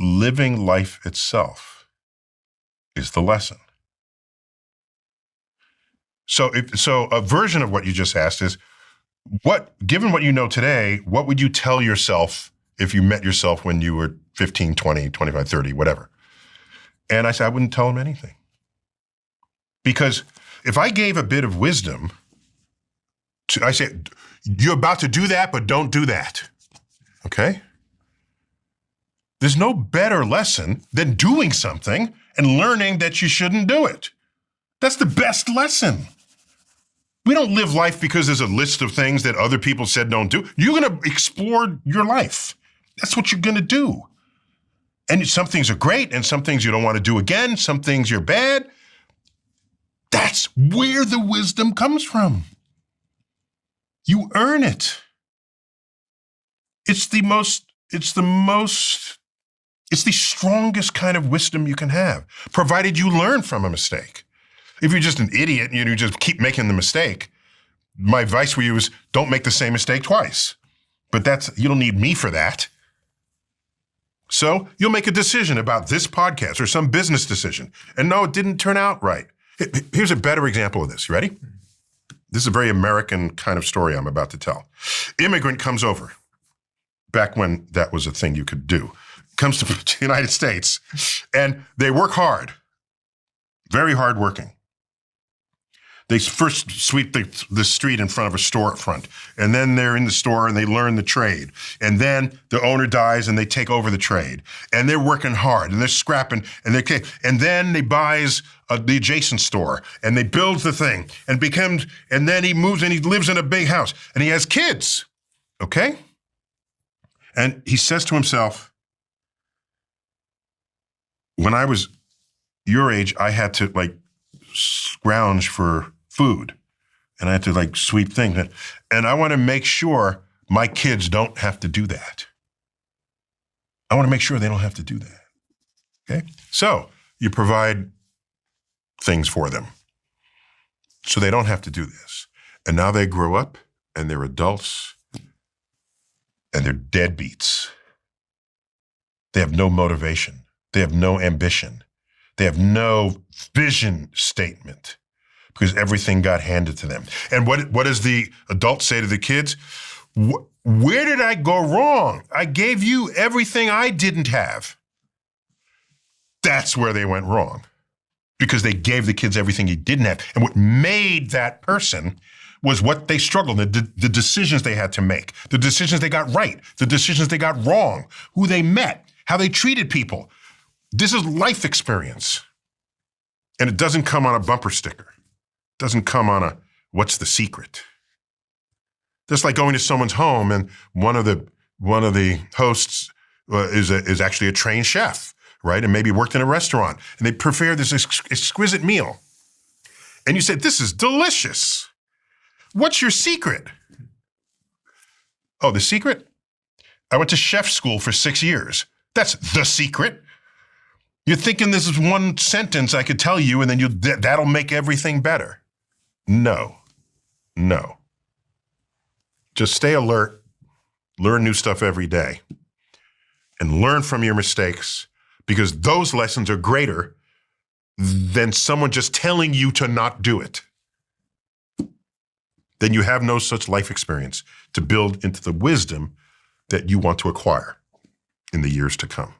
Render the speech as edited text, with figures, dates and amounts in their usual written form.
living life itself is the lesson. So a version of what you just asked is, given what you know today, what would you tell yourself if you met yourself when you were 15, 20, 25, 30, whatever? And I said, I wouldn't tell him anything. Because if I gave a bit of wisdom, I said, you're about to do that, but don't do that. Okay? There's no better lesson than doing something and learning that you shouldn't do it. That's the best lesson. We don't live life because there's a list of things that other people said don't do. You're going to explore your life. That's what you're going to do. And some things are great and some things you don't want to do again. Some things you're bad. That's where the wisdom comes from. You earn it. It's the strongest kind of wisdom you can have, provided you learn from a mistake. If you're just an idiot and you just keep making the mistake, my advice for you is don't make the same mistake twice. But you don't need me for that. So you'll make a decision about this podcast or some business decision. And no, it didn't turn out right. Here's a better example of this. You ready? This is a very American kind of story I'm about to tell. Immigrant comes over, back when that was a thing you could do, comes to the United States, and they work hard, very hard working. They first sweep the street in front of a store front, and then they're in the store and they learn the trade. And then the owner dies and they take over the trade. And they're working hard and they're scrapping and then they buys the adjacent store and they build the thing and then he moves and he lives in a big house and he has kids. Okay? And he says to himself, when I was your age, I had to scrounge for food and I had to sweep things. And I want to make sure my kids don't have to do that. I want to make sure they don't have to do that. Okay? So you provide things for them so they don't have to do this. And now they grow up and they're adults and they're deadbeats. They have no motivation. They have no ambition. They have no vision statement because everything got handed to them. And what does the adult say to the kids? Where did I go wrong? I gave you everything I didn't have. That's where they went wrong because they gave the kids everything he didn't have. And what made that person was what they struggled, the decisions they had to make, the decisions they got right, the decisions they got wrong, who they met, how they treated people. This is life experience. And it doesn't come on a bumper sticker. It doesn't come on what's the secret? Just like going to someone's home and one of the hosts is actually a trained chef, right? And maybe worked in a restaurant and they prepare this exquisite meal. And you said, this is delicious. What's your secret? Oh, the secret? I went to chef school for 6 years. That's the secret. You're thinking this is one sentence I could tell you and then that'll make everything better. No. Just stay alert, learn new stuff every day, and learn from your mistakes because those lessons are greater than someone just telling you to not do it. Then you have no such life experience to build into the wisdom that you want to acquire in the years to come.